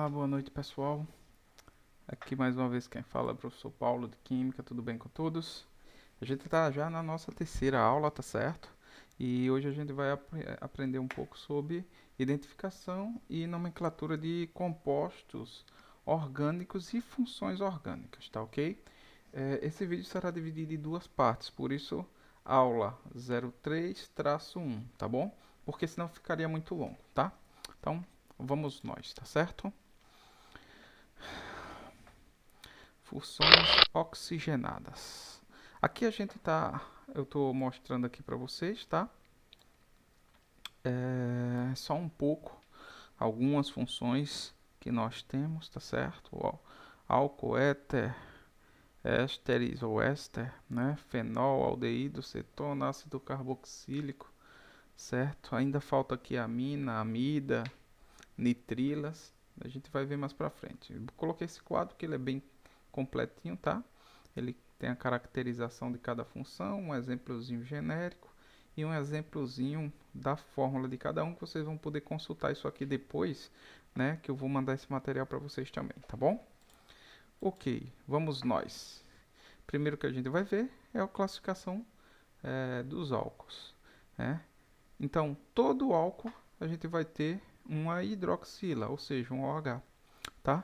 Olá, boa noite pessoal. Aqui mais uma vez quem fala é o professor Paulo de Química, tudo bem com todos? A gente está já na nossa terceira aula, tá certo? E hoje a gente vai aprender um pouco sobre identificação e nomenclatura de compostos orgânicos e funções orgânicas, tá ok? Esse vídeo será dividido em duas partes, por isso aula 03-1, tá bom? Porque senão ficaria muito longo, tá? Então, vamos nós, tá certo? Funções oxigenadas. Aqui eu estou mostrando aqui para vocês, tá? Só um pouco, algumas funções que nós temos, tá certo? Ó, álcool, éter, ésteres ou éster, né? Fenol, aldeído, cetona, ácido carboxílico, certo? Ainda falta aqui amina, amida, nitrilas. A gente vai ver mais para frente. Eu coloquei esse quadro que ele é bem completinho, tá? Ele tem a caracterização de cada função, um exemplozinho genérico e um exemplozinho da fórmula de cada um, que vocês vão poder consultar isso aqui depois, né? Que eu vou mandar esse material para vocês também, tá bom? Ok, vamos nós. Primeiro que a gente vai ver é a classificação dos álcools, né? Então, todo álcool a gente vai ter uma hidroxila, ou seja, um OH, tá?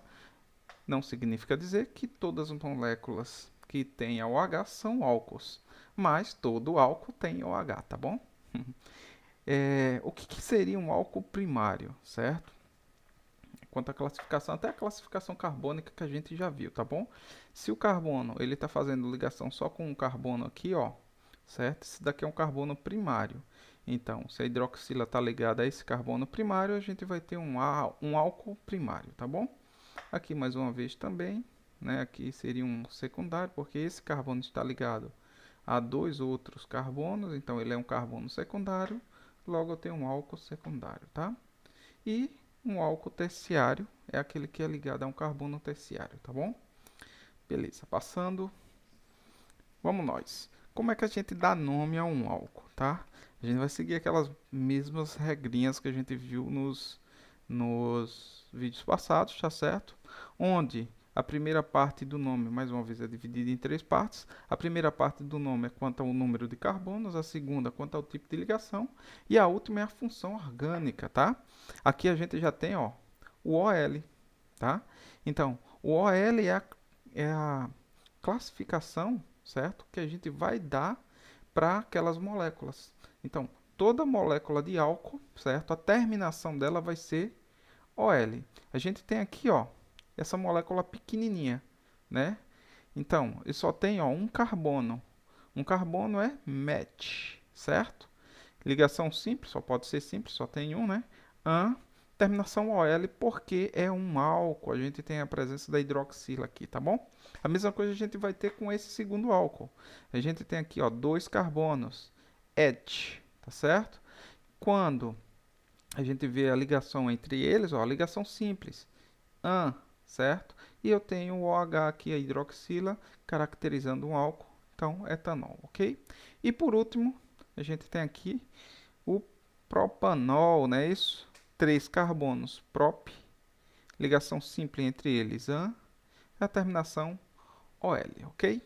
Não significa dizer que todas as moléculas que têm OH são álcools, mas todo álcool tem OH, tá bom? O que seria um álcool primário, certo? Quanto à classificação, até a classificação carbônica que a gente já viu, tá bom? Se o carbono ele está fazendo ligação só com um carbono aqui, ó, certo? Esse daqui é um carbono primário. Então, se a hidroxila está ligada a esse carbono primário, a gente vai ter um álcool primário, tá bom? Aqui mais uma vez também, né? Aqui seria um secundário, porque esse carbono está ligado a dois outros carbonos, então ele é um carbono secundário, logo eu tenho um álcool secundário, tá? E um álcool terciário é aquele que é ligado a um carbono terciário, tá bom? Beleza, passando. Vamos nós. Como é que a gente dá nome a um álcool, tá? A gente vai seguir aquelas mesmas regrinhas que a gente viu nos vídeos passados, tá certo? Onde a primeira parte do nome, mais uma vez, é dividida em três partes. A primeira parte do nome é quanto ao número de carbonos, a segunda quanto ao tipo de ligação e a última é a função orgânica, tá? Aqui a gente já tem, ó, o OL, tá? Então, o OL é a classificação, certo? Que a gente vai dar para aquelas moléculas. Então, toda molécula de álcool, certo? A terminação dela vai ser OL. A gente tem aqui, ó, essa molécula pequenininha, né? Então, ele só tem, ó, um carbono. Um carbono é match, certo? Ligação simples, só pode ser simples, só tem um, né? Terminação OL porque é um álcool. A gente tem a presença da hidroxila aqui, tá bom? A mesma coisa a gente vai ter com esse segundo álcool. A gente tem aqui, ó, dois carbonos, ET, tá certo? Quando a gente vê a ligação entre eles, ó, a ligação simples, certo? E eu tenho o OH aqui, a hidroxila, caracterizando um álcool, então etanol, ok? E por último, a gente tem aqui o propanol, né? Isso, três carbonos, prop, ligação simples entre eles, a terminação OL, ok?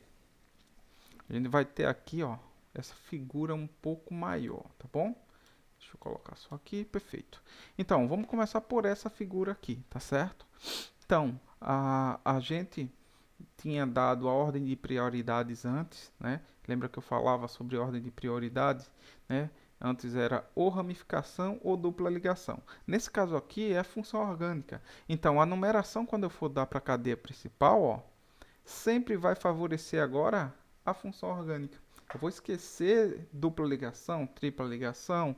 A gente vai ter aqui, ó, essa figura um pouco maior, tá bom? Deixa eu colocar só aqui, perfeito. Então, vamos começar por essa figura aqui, tá certo? Então, a gente tinha dado a ordem de prioridades antes, né? Lembra que eu falava sobre ordem de prioridades, né? Antes era ou ramificação ou dupla ligação. Nesse caso aqui é a função orgânica. Então, a numeração, quando eu for dar para a cadeia principal, ó, sempre vai favorecer agora a função orgânica. Eu vou esquecer dupla ligação, tripla ligação,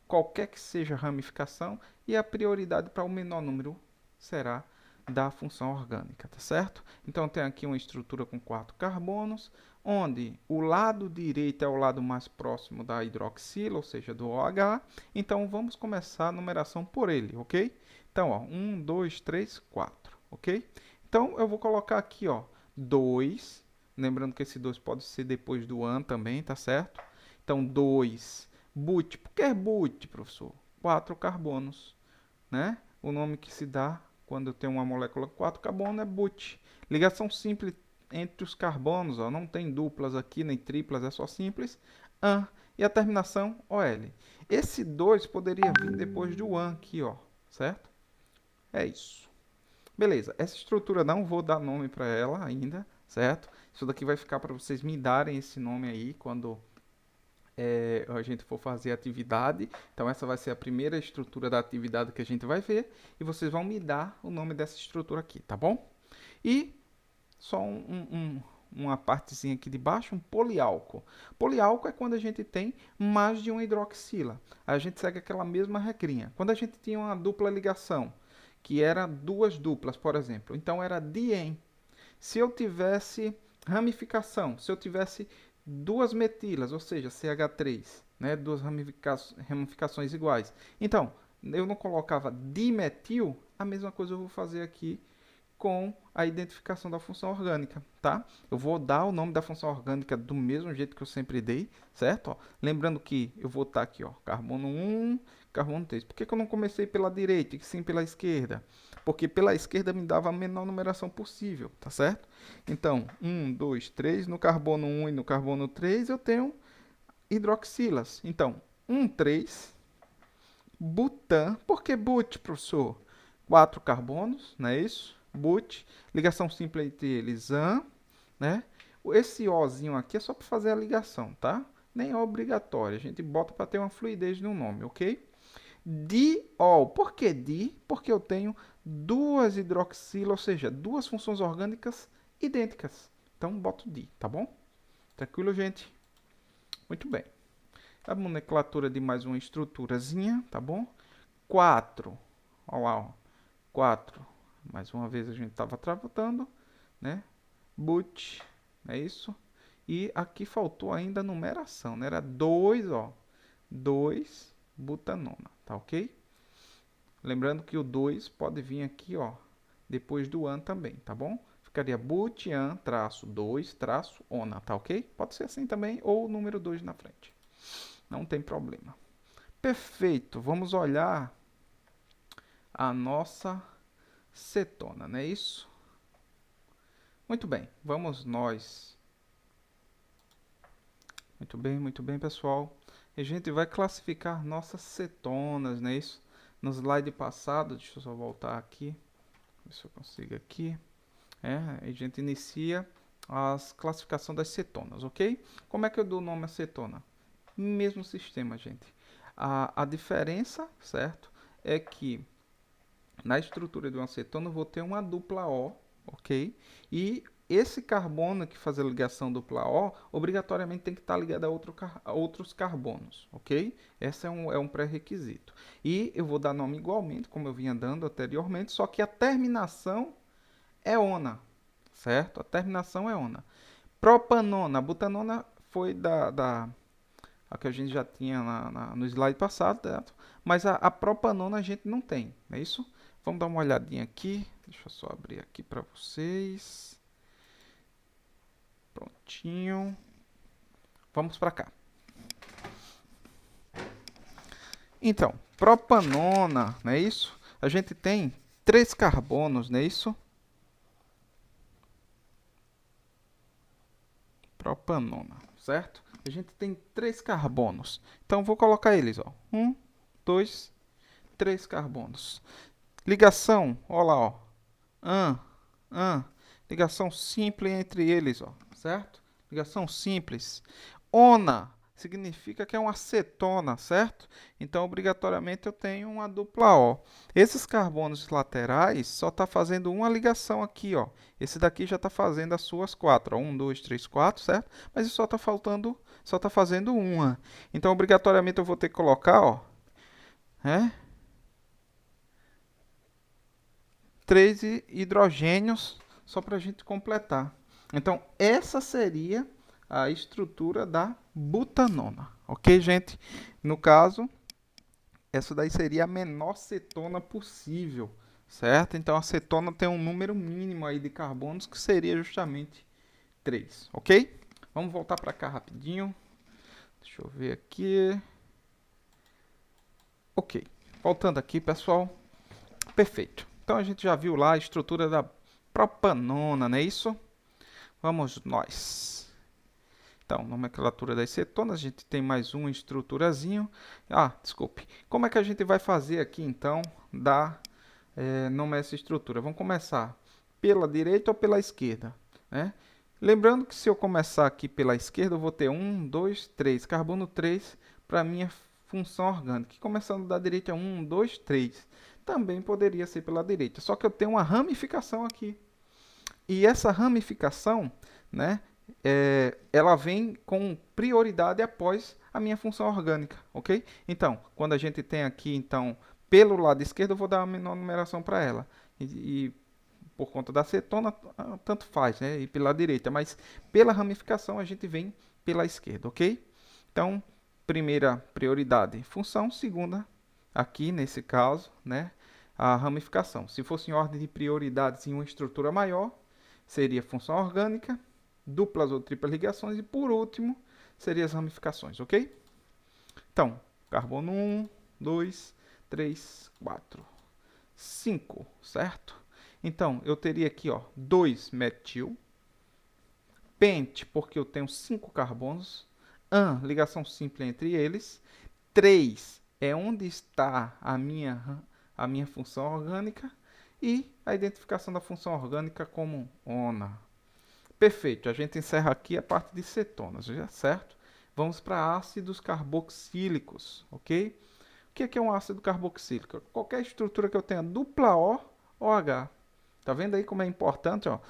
qualquer que seja a ramificação, e a prioridade para o menor número será da função orgânica, tá certo? Então tem aqui uma estrutura com 4 carbonos, onde o lado direito é o lado mais próximo da hidroxila, ou seja, do OH. Então vamos começar a numeração por ele, ok? Então, ó, 1, 2, 3, 4, ok? Então eu vou colocar aqui, ó, 2, lembrando que esse 2 pode ser depois do an também, tá certo? Então 2, but, por que but, professor? 4 carbonos, né? O nome que se dá quando eu tenho uma molécula com 4 carbonos, é but. Ligação simples entre os carbonos, ó, não tem duplas aqui, nem triplas, é só simples. An. E a terminação, OL. Esse 2 poderia vir depois do an aqui, ó, certo? É isso. Beleza, essa estrutura não vou dar nome para ela ainda, certo? Isso daqui vai ficar para vocês me darem esse nome aí quando a gente for fazer a atividade. Então essa vai ser a primeira estrutura da atividade que a gente vai ver e vocês vão me dar o nome dessa estrutura aqui, tá bom? E só uma partezinha aqui de baixo, um poliálcool. Poliálcool é quando a gente tem mais de uma hidroxila. A gente segue aquela mesma regrinha. Quando a gente tinha uma dupla ligação, que era duas duplas, por exemplo, então era dien. Se eu tivesse ramificação, se eu tivesse duas metilas, ou seja, CH3, né, duas ramificações iguais, então eu não colocava dimetil, a mesma coisa eu vou fazer aqui com a identificação da função orgânica, tá? Eu vou dar o nome da função orgânica do mesmo jeito que eu sempre dei, certo? Ó, lembrando que eu vou estar aqui, ó, carbono 1, carbono 3. Por que eu não comecei pela direita e sim pela esquerda? Porque pela esquerda me dava a menor numeração possível, tá certo? Então, 1, 2, 3, no carbono 1 e no carbono 3 eu tenho hidroxilas. Então, 1, 3, butan. Por que but, professor? 4 carbonos, não é isso? But, ligação simples entre eles, an, né? Esse Ozinho aqui é só para fazer a ligação, tá? Nem é obrigatório, a gente bota para ter uma fluidez no nome, ok? Diol, por que di? Porque eu tenho duas hidroxilas, ou seja, duas funções orgânicas idênticas. Então, boto di, tá bom? Tranquilo, gente? Muito bem. A nomenclatura de mais uma estruturazinha, tá bom? 4, olha lá, ó. 4. Mais uma vez a gente estava tratando, né? But, é isso? E aqui faltou ainda a numeração, né? Era 2, ó. 2 butanona, tá ok? Lembrando que o 2 pode vir aqui, ó, depois do an também, tá bom? Ficaria butan, traço 2, traço ona, tá ok? Pode ser assim também, ou o número 2 na frente. Não tem problema. Perfeito, vamos olhar a nossa cetona, não é isso? Muito bem, vamos nós. Muito bem, pessoal. A gente vai classificar nossas cetonas, não é isso? No slide passado, deixa eu só voltar aqui, ver se eu consigo aqui. A gente inicia a classificação das cetonas, ok? Como é que eu dou o nome à cetona? Mesmo sistema, gente. A diferença, certo, é que na estrutura de uma cetona eu vou ter uma dupla O, ok? E esse carbono que faz a ligação dupla O, obrigatoriamente tem que estar ligado a outros carbonos, ok? Esse é um pré-requisito. E eu vou dar nome igualmente, como eu vinha dando anteriormente, só que a terminação é ona, certo? A terminação é ona. Propanona, a butanona foi a que a gente já tinha no slide passado, certo? Mas a propanona a gente não tem, não é isso? Vamos dar uma olhadinha aqui. Deixa eu só abrir aqui para vocês. Prontinho. Vamos para cá. Então, propanona, não é isso? A gente tem 3 carbonos, não é isso? Propanona, certo? A gente tem 3 carbonos. Então, vou colocar eles, ó. 1, 2, 3 carbonos. Ligação, olha lá, ó. Ligação simples entre eles, ó, certo? Ligação simples. Ona significa que é uma cetona, certo? Então, obrigatoriamente, eu tenho uma dupla O. Esses carbonos laterais só está fazendo uma ligação aqui, ó. Esse daqui já está fazendo as suas 4, ó. 1, 2, 3, 4, certo? Mas só está fazendo uma. Então, obrigatoriamente, eu vou ter que colocar, ó, 3 hidrogênios só para a gente completar. Então, essa seria a estrutura da butanona. Ok, gente? No caso, essa daí seria a menor cetona possível, certo? Então, a cetona tem um número mínimo aí de carbonos, que seria justamente 3, ok? Vamos voltar para cá rapidinho. Deixa eu ver aqui. Ok, voltando aqui, pessoal. Perfeito. Então a gente já viu lá a estrutura da propanona, não é isso? Vamos nós. Então, nomenclatura das cetonas, a gente tem mais uma estruturazinho. Desculpe. Como é que a gente vai fazer aqui, então, nome essa estrutura? Vamos começar pela direita ou pela esquerda, né? Lembrando que se eu começar aqui pela esquerda, eu vou ter 1, 2, 3, carbono 3 para minha função orgânica. E começando da direita, 1, 2, 3. Também poderia ser pela direita, só que eu tenho uma ramificação aqui. E essa ramificação, né, ela vem com prioridade após a minha função orgânica, ok? Então, quando a gente tem aqui, então, pelo lado esquerdo, eu vou dar a menor numeração para ela. E por conta da cetona, tanto faz, né? E pela direita, mas pela ramificação a gente vem pela esquerda, ok? Então, primeira prioridade, função. Segunda, aqui nesse caso, né, a ramificação. Se fosse em ordem de prioridades em uma estrutura maior, seria função orgânica, duplas ou triplas ligações e, por último, seriam as ramificações, ok? Então, carbono 1, 2, 3, 4, 5, certo? Então, eu teria aqui, 2 metil, pente, porque eu tenho 5 carbonos, ligação simples entre eles, 3 é onde está a minha função orgânica e a identificação da função orgânica como ona. Perfeito, a gente encerra aqui a parte de cetonas, já certo? Vamos para ácidos carboxílicos, ok? O que é um ácido carboxílico? Qualquer estrutura que eu tenha dupla O ou H. Tá vendo aí como é importante? Ó?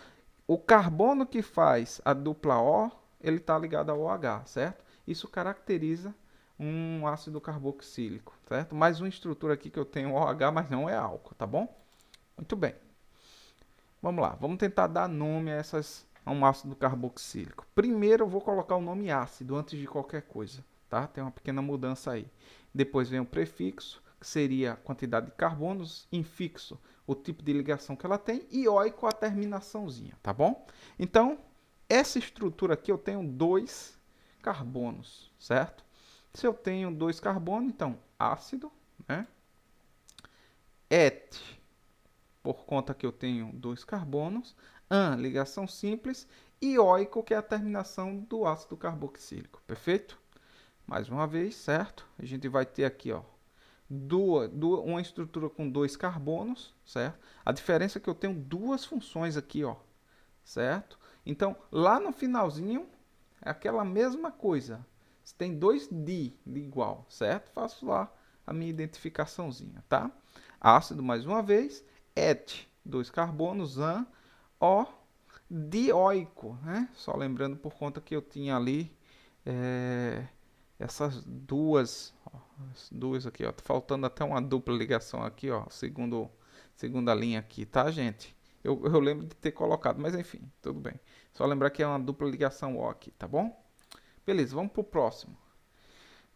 O carbono que faz a dupla O, ele está ligado ao OH, certo? Isso caracteriza um ácido carboxílico, certo? Mais uma estrutura aqui que eu tenho OH, mas não é álcool, tá bom? Muito bem. Vamos lá, vamos tentar dar nome a um ácido carboxílico. Primeiro eu vou colocar o nome ácido antes de qualquer coisa, tá? Tem uma pequena mudança aí. Depois vem o prefixo, que seria a quantidade de carbonos, infixo, o tipo de ligação que ela tem, e oico a terminaçãozinha, tá bom? Então, essa estrutura aqui eu tenho 2 carbonos, certo? Se eu tenho 2 carbonos, então ácido, né? Et, por conta que eu tenho 2 carbonos, ligação simples, e oico, que é a terminação do ácido carboxílico, perfeito? Mais uma vez, certo? A gente vai ter aqui, uma estrutura com 2 carbonos, certo? A diferença é que eu tenho 2 funções aqui, certo? Então, lá no finalzinho, é aquela mesma coisa. Se tem 2 de igual, certo? Faço lá a minha identificaçãozinha, tá? Ácido, mais uma vez, et, 2 carbonos, O, dioico, né? Só lembrando por conta que eu tinha ali essas duas aqui, tá faltando até uma dupla ligação aqui, segunda linha aqui, tá, gente? Eu lembro de ter colocado, mas enfim, tudo bem. Só lembrar que é uma dupla ligação O aqui, tá bom? Beleza, vamos pro próximo.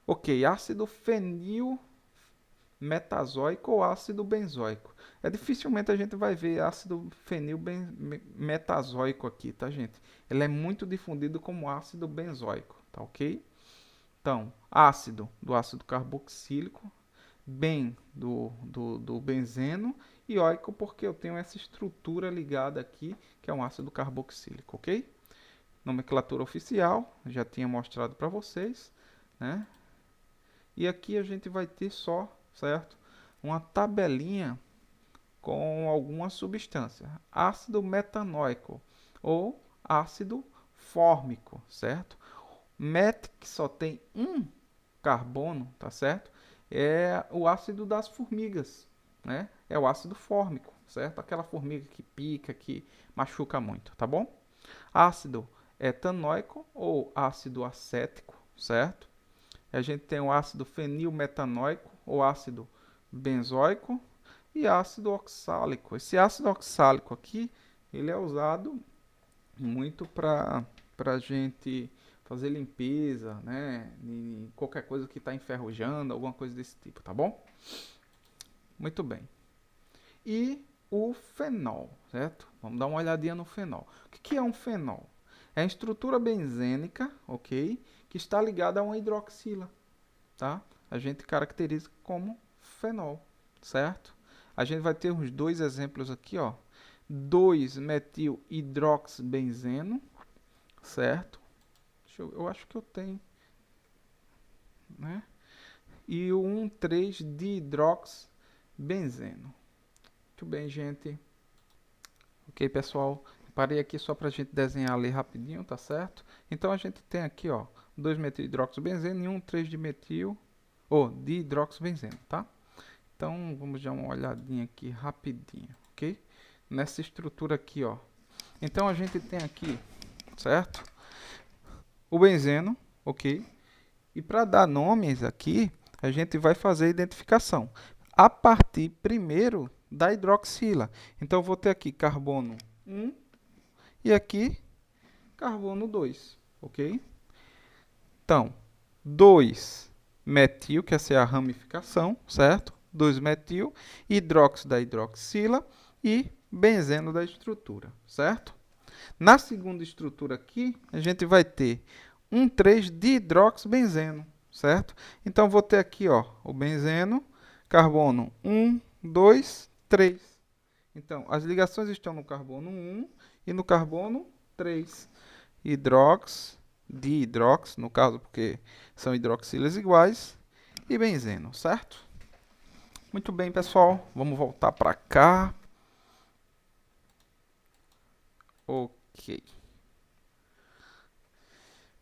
Ok, ácido fenil metazoico ou ácido benzoico. Dificilmente a gente vai ver ácido fenil metazoico aqui, tá, gente? Ele é muito difundido como ácido benzoico, tá ok? Então, ácido do ácido carboxílico, do benzeno e oico porque eu tenho essa estrutura ligada aqui, que é um ácido carboxílico, ok? Nomenclatura oficial, já tinha mostrado para vocês, né? E aqui a gente vai ter só, certo? Uma tabelinha com alguma substância. Ácido metanóico ou ácido fórmico, certo? Met, que só tem um carbono, tá certo? É o ácido das formigas, né? É o ácido fórmico, certo? Aquela formiga que pica, que machuca muito, tá bom? Ácido etanóico ou ácido acético, certo? A gente tem o ácido fenilmetanóico ou ácido benzoico e ácido oxálico. Esse ácido oxálico aqui, ele é usado muito para a gente fazer limpeza, né? Em qualquer coisa que está enferrujando, alguma coisa desse tipo, tá bom? Muito bem. E o fenol, certo? Vamos dar uma olhadinha no fenol. O que é um fenol? É a estrutura benzênica, ok? Que está ligada a uma hidroxila, tá? A gente caracteriza como fenol, certo? a gente vai ter uns dois exemplos aqui, ó. 2-metil-hidroxibenzeno, certo? Eu acho que eu tenho, né? E o 1,3-dihidroxibenzeno. Muito bem, gente. Ok, pessoal? Parei aqui só para a gente desenhar ali rapidinho, tá certo? Então a gente tem aqui, ó, 2-metil-hidroxibenzeno e 1,3-dimetil, ou dihidroxibenzeno, tá? Então vamos dar uma olhadinha aqui rapidinho, ok? Nessa estrutura aqui, ó. Então a gente tem aqui, certo? O benzeno, ok? E para dar nomes aqui, a gente vai fazer a identificação a partir primeiro da hidroxila. Então eu vou ter aqui carbono 1 e aqui carbono 2, ok? Então, 2-metil, que essa é a ramificação, certo? 2-metil, hidróxido da hidroxila e benzeno da estrutura, certo? Na segunda estrutura aqui, a gente vai ter 1,3-dihidroxibenzeno, certo? Então, vou ter aqui, ó, o benzeno, carbono 1, 2, 3. Então, as ligações estão no carbono 1 e no carbono 3. Dihidrox, no caso, porque são hidroxilas iguais, e benzeno, certo? Muito bem, pessoal. Vamos voltar para cá. Ok.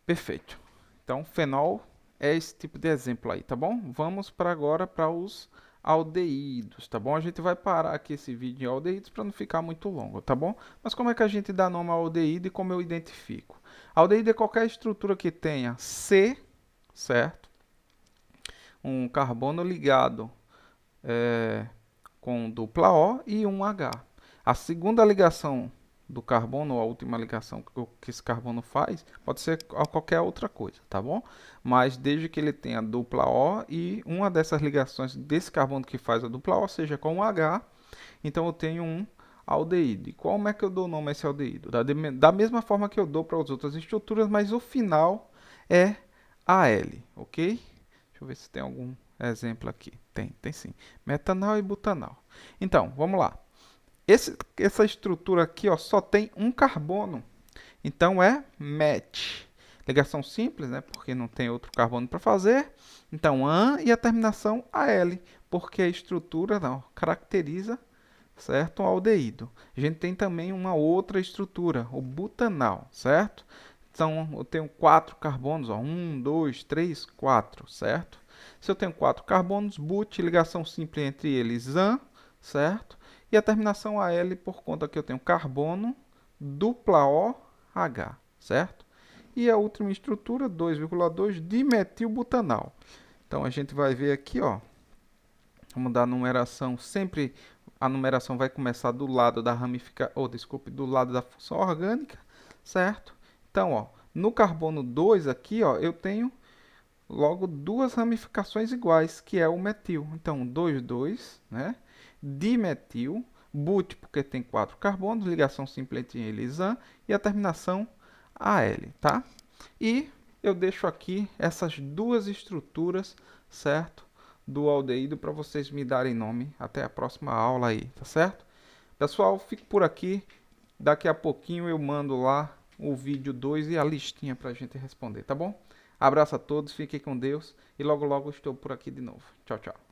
Perfeito. Então, fenol é esse tipo de exemplo aí, tá bom? Vamos para agora para os aldeídos, tá bom? A gente vai parar aqui esse vídeo em aldeídos para não ficar muito longo, tá bom? Mas como é que a gente dá nome ao aldeído e como eu identifico? Aldeído é qualquer estrutura que tenha C, certo? Um carbono ligado com dupla O e um H. A segunda ligação do carbono, ou a última ligação que esse carbono faz, pode ser a qualquer outra coisa, tá bom? Mas desde que ele tenha dupla O e uma dessas ligações desse carbono que faz a dupla O, seja com um H, então eu tenho um aldeído. E como é que eu dou nome a esse aldeído? Da mesma forma que eu dou para as outras estruturas, mas o final é Al, ok? Deixa eu ver se tem algum exemplo aqui. Tem sim. Metanal e butanal. Então, vamos lá. Essa estrutura aqui, ó, só tem um carbono. Então é met. Ligação simples, né? Porque não tem outro carbono para fazer. Então, AN e a terminação AL. Porque a estrutura não caracteriza, certo? Um aldeído. A gente tem também uma outra estrutura, o butanal, certo? Então, eu tenho 4 carbonos, ó, 1, 2, 3, 4, certo? Se eu tenho 4 carbonos, but, ligação simples entre eles, AN, certo? E a terminação AL por conta que eu tenho carbono, dupla OH, certo? E a última estrutura, 2,2 dimetilbutanal. Então, a gente vai ver aqui, ó, vamos dar a numeração, sempre a numeração vai começar do lado da do lado da função orgânica, certo? Então, ó, no carbono 2 aqui, ó, eu tenho logo duas ramificações iguais, que é o metil. Então, 2, 2, né? Dimetil, but, porque tem 4 carbonos, ligação simples entre eles, AN, e a terminação AL, tá? E eu deixo aqui essas duas estruturas, certo? Do aldeído para vocês me darem nome. Até a próxima aula aí, tá certo? Pessoal, fico por aqui. Daqui a pouquinho eu mando lá o vídeo 2 e a listinha para a gente responder, tá bom? Abraço a todos, fiquem com Deus e logo logo estou por aqui de novo. Tchau, tchau.